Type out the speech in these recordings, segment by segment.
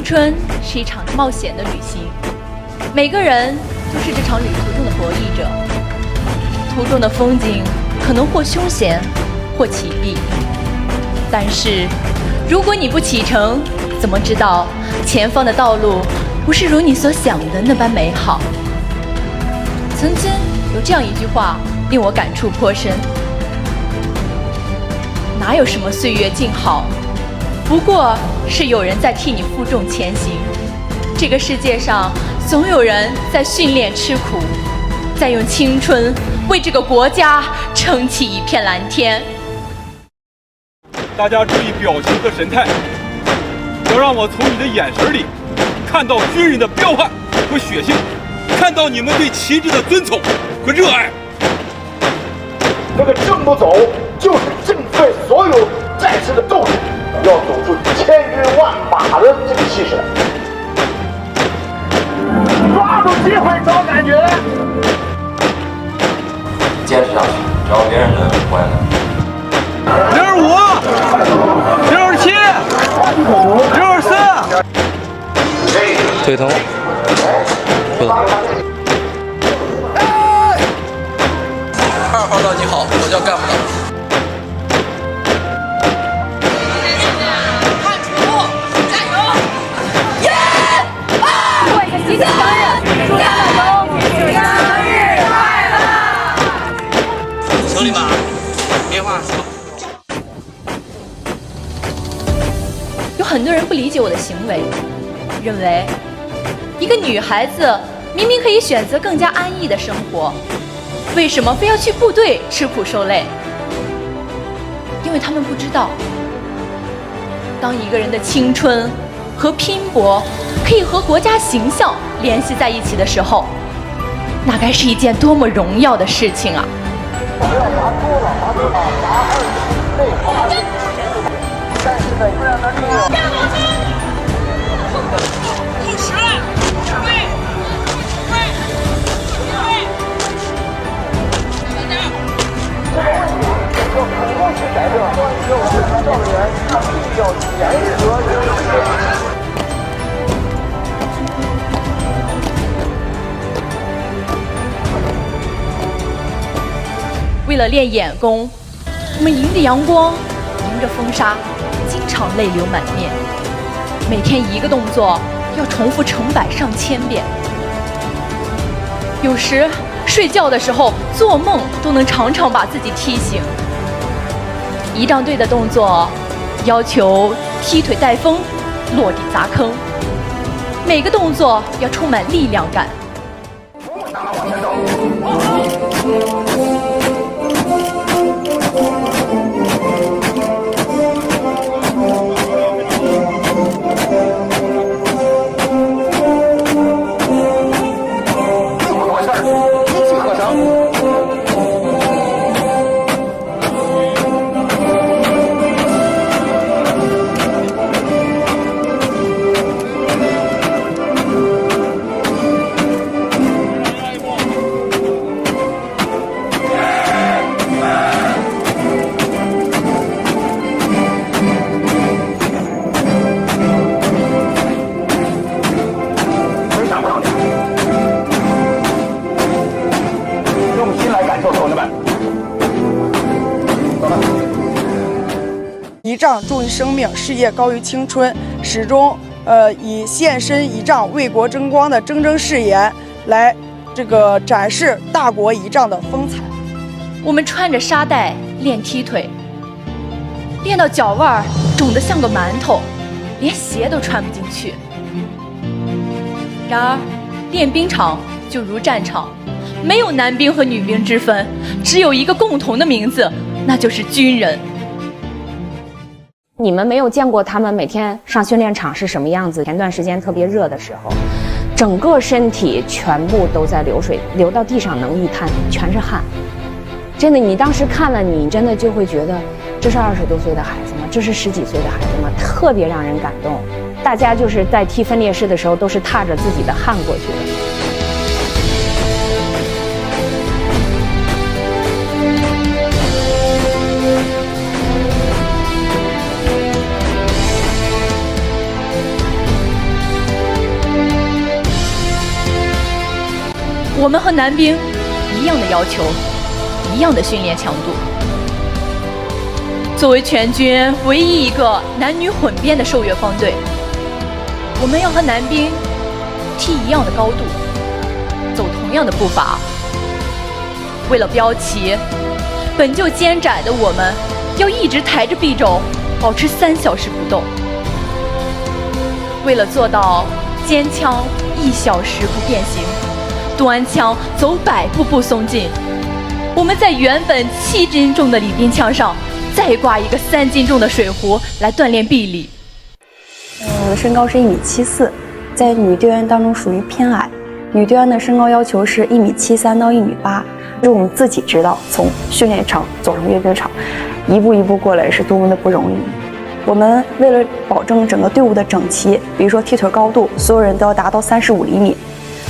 春是一场冒险的旅行，每个人都是这场旅途中的博弈者。途中的风景可能或凶险，或启闭，但是如果你不启程，怎么知道前方的道路不是如你所想的那般美好？曾经有这样一句话令我感触颇深：哪有什么岁月静好，不过是有人在替你负重前行。这个世界上总有人在训练吃苦，在用青春为这个国家撑起一片蓝天。大家注意表情和神态，要让我从你的眼神里看到军人的彪悍和血性，看到你们对旗帜的尊崇和热爱。这个正不走，就是振奋所有战士的斗志，要走出千军万马的这个气势来。抓住机会找感觉，坚持下去，只要别人能，我也能。65、67、64。腿疼，不疼。2号到你好，我叫干部的。看楚，加油！耶！过一个吉祥生日，祝大家生日快乐！兄弟们，别话说。有很多人不理解我的行为，认为一个女孩子明明可以选择更加安逸的生活，为什么非要去部队吃苦受累？因为他们不知道，当一个人的青春和拼搏可以和国家形象联系在一起的时候，那该是一件多么荣耀的事情啊！为了练眼功，我们迎着阳光，迎着风沙，经常泪流满面。每天一个动作要重复成百上千遍，有时睡觉的时候做梦都能常常把自己踢醒。仪仗队的动作要求踢腿带风，落地砸坑，每个动作要充满力量感。仪仗重于生命，事业高于青春，始终以献身仪仗为国争光的铮铮誓言来展示大国仪仗的风采。我们穿着沙袋练踢腿，练到脚腕肿得像个馒头，连鞋都穿不进去。然而，练兵场就如战场，没有男兵和女兵之分，只有一个共同的名字，那就是军人。你们没有见过他们每天上训练场是什么样子。前段时间特别热的时候，整个身体全部都在流水，流到地上能一滩，全是汗。真的，你当时看了，你真的就会觉得，这是20多岁的孩子吗？这是10几岁的孩子吗？特别让人感动。大家就是在踢分列式的时候，都是踏着自己的汗过去的。我们和男兵一样的要求，一样的训练强度。作为全军唯一一个男女混编的受阅方队，我们要和男兵踢一样的高度，走同样的步伐。为了标旗，本就肩窄的我们要一直抬着臂肘，保持3小时不动。为了做到肩枪1小时不变形，端枪走100步不松劲，我们在原本7斤重的礼宾枪上再挂一个3斤重的水壶来锻炼臂力。我的身高是1.74米，在女队员当中属于偏矮。女队员的身高要求是1.73米到1.8米，就是我们自己知道，从训练场走上阅兵场，一步一步过来是多么的不容易。我们为了保证整个队伍的整齐，比如说踢腿高度，所有人都要达到35厘米。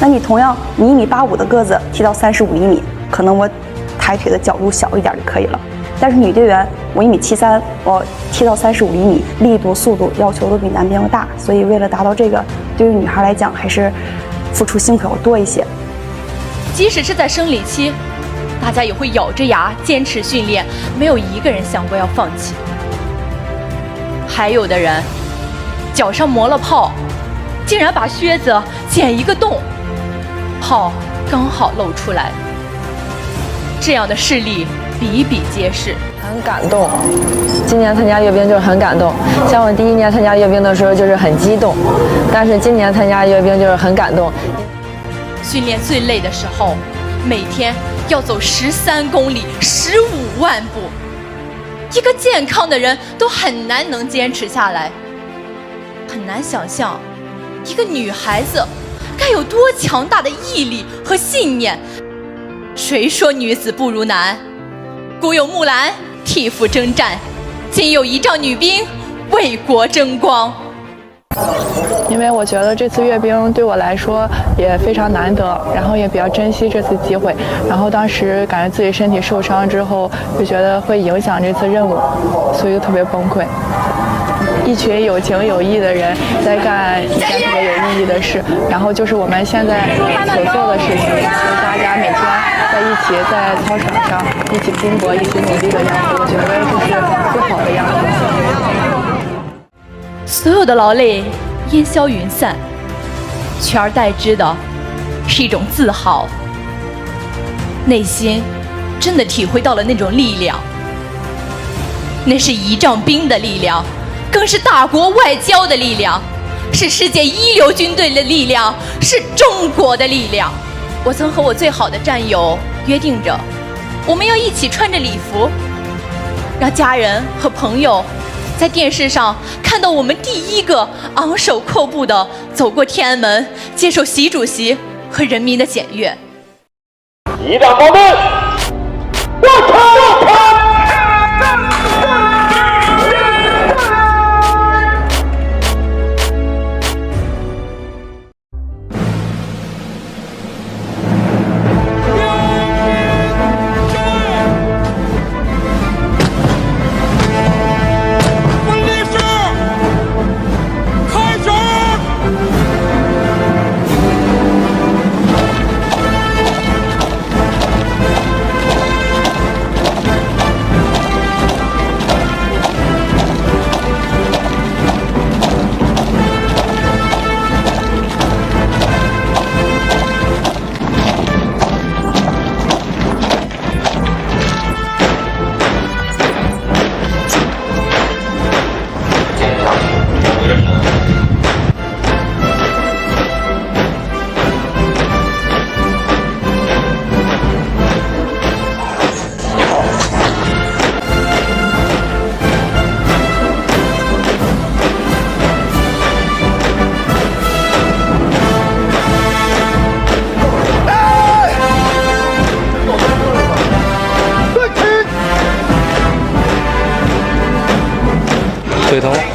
那你同样，你1.85米的个子踢到35厘米，可能我抬腿的角度小一点就可以了。但是女队员，我1.73米，我踢到35厘米，力度、速度要求都比男兵要大，所以为了达到这个，对于女孩来讲还是付出辛苦要多一些。即使是在生理期，大家也会咬着牙坚持训练，没有一个人想过要放弃。还有的人脚上磨了泡，竟然把靴子剪一个洞，泡刚好露出来。这样的事例比比皆是，很感动。今年参加阅兵就是很感动，像我第1年参加阅兵的时候就是很激动，但是今年参加阅兵就是很感动。训练最累的时候，每天要走13公里，15万步。一个健康的人都很难能坚持下来，很难想象一个女孩子该有多强大的毅力和信念。谁说女子不如男？古有木兰替父征战，今有仪仗女兵为国争光。因为我觉得这次阅兵对我来说也非常难得，然后也比较珍惜这次机会。然后当时感觉自己身体受伤之后，就觉得会影响这次任务，所以就特别崩溃。一群有情有义的人在干一件特别有意义的事，然后就是我们现在所做的事情，就是大家每天在一起在操场上一起拼搏、一起努力的样子，我觉得这是最好的样子。所有的劳累烟消云散，取而代之的是一种自豪。内心真的体会到了那种力量，那是仪仗兵的力量，更是大国外交的力量，是世界一流军队的力量，是中国的力量。我曾和我最好的战友约定着，我们要一起穿着礼服，让家人和朋友在电视上看到我们第一个昂首阔步地走过天安门，接受习主席和人民的检阅。仪仗方面，我靠！腿疼。